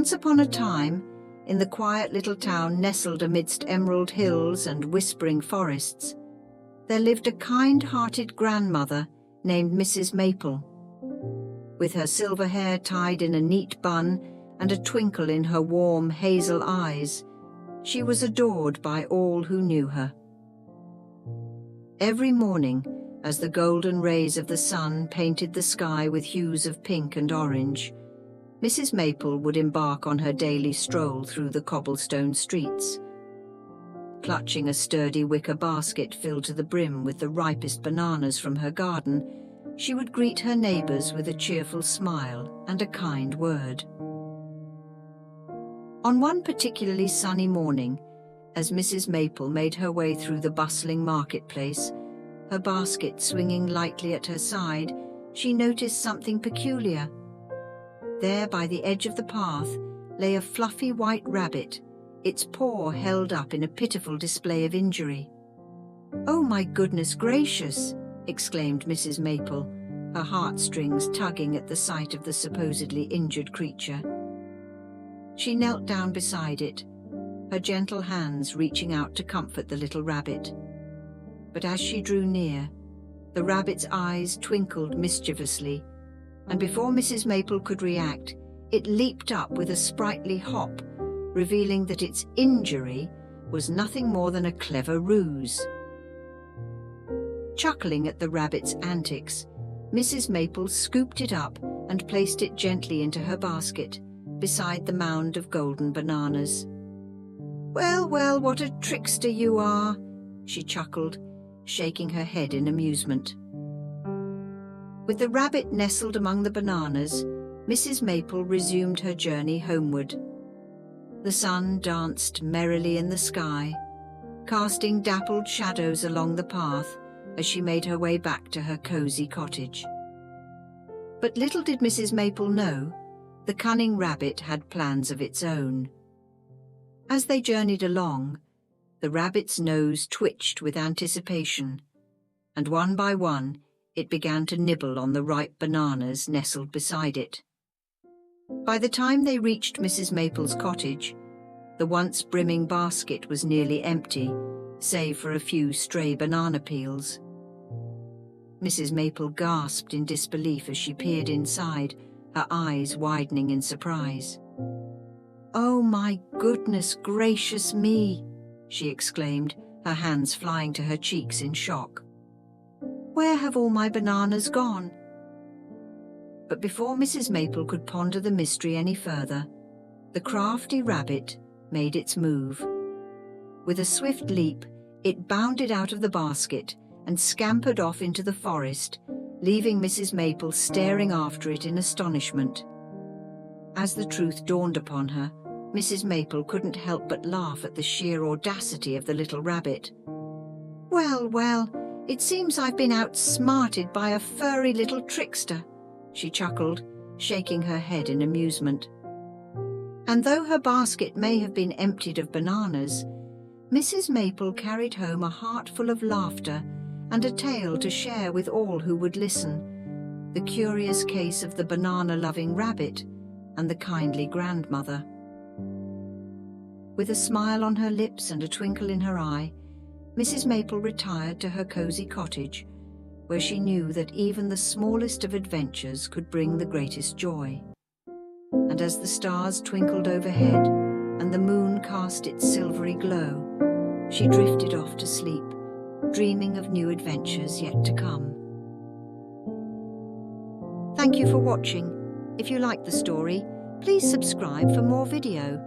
Once upon a time, in the quiet little town nestled amidst emerald hills and whispering forests, there lived a kind-hearted grandmother named Mrs. Maple. With her silver hair tied in a neat bun and a twinkle in her warm hazel eyes, she was adored by all who knew her. Every morning, as the golden rays of the sun painted the sky with hues of pink and orange, Mrs. Maple would embark on her daily stroll through the cobblestone streets. Clutching a sturdy wicker basket filled to the brim with the ripest bananas from her garden, she would greet her neighbors with a cheerful smile and a kind word. On one particularly sunny morning, as Mrs. Maple made her way through the bustling marketplace, her basket swinging lightly at her side, she noticed something peculiar. There by the edge of the path lay a fluffy white rabbit, its paw held up in a pitiful display of injury. "Oh, my goodness gracious!" exclaimed Mrs. Maple, her heartstrings tugging at the sight of the supposedly injured creature. She knelt down beside it, her gentle hands reaching out to comfort the little rabbit. But as she drew near, the rabbit's eyes twinkled mischievously, and before Mrs. Maple could react, it leaped up with a sprightly hop, revealing that its injury was nothing more than a clever ruse. Chuckling at the rabbit's antics, Mrs. Maple scooped it up and placed it gently into her basket, beside the mound of golden bananas. "Well, well, what a trickster you are," she chuckled, shaking her head in amusement. With the rabbit nestled among the bananas, Mrs. Maple resumed her journey homeward. The sun danced merrily in the sky, casting dappled shadows along the path as she made her way back to her cozy cottage. But little did Mrs. Maple know, the cunning rabbit had plans of its own. As they journeyed along, the rabbit's nose twitched with anticipation, and one by one it began to nibble on the ripe bananas nestled beside it. By the time they reached Mrs. Maple's cottage, the once brimming basket was nearly empty, save for a few stray banana peels. Mrs. Maple gasped in disbelief as she peered inside, her eyes widening in surprise. "Oh my goodness gracious me!" she exclaimed, her hands flying to her cheeks in shock. "Where have all my bananas gone?" But before Mrs. Maple could ponder the mystery any further, the crafty rabbit made its move. With a swift leap, it bounded out of the basket and scampered off into the forest, leaving Mrs. Maple staring after it in astonishment. As the truth dawned upon her, Mrs. Maple couldn't help but laugh at the sheer audacity of the little rabbit. "Well, well, it seems I've been outsmarted by a furry little trickster," she chuckled, shaking her head in amusement. And though her basket may have been emptied of bananas, Mrs. Maple carried home a heart full of laughter and a tale to share with all who would listen, the curious case of the banana-loving rabbit and the kindly grandmother. With a smile on her lips and a twinkle in her eye, Mrs. Maple retired to her cozy cottage, where she knew that even the smallest of adventures could bring the greatest joy. And as the stars twinkled overhead and the moon cast its silvery glow, she drifted off to sleep, dreaming of new adventures yet to come. Thank you for watching. If you liked the story, please subscribe for more video.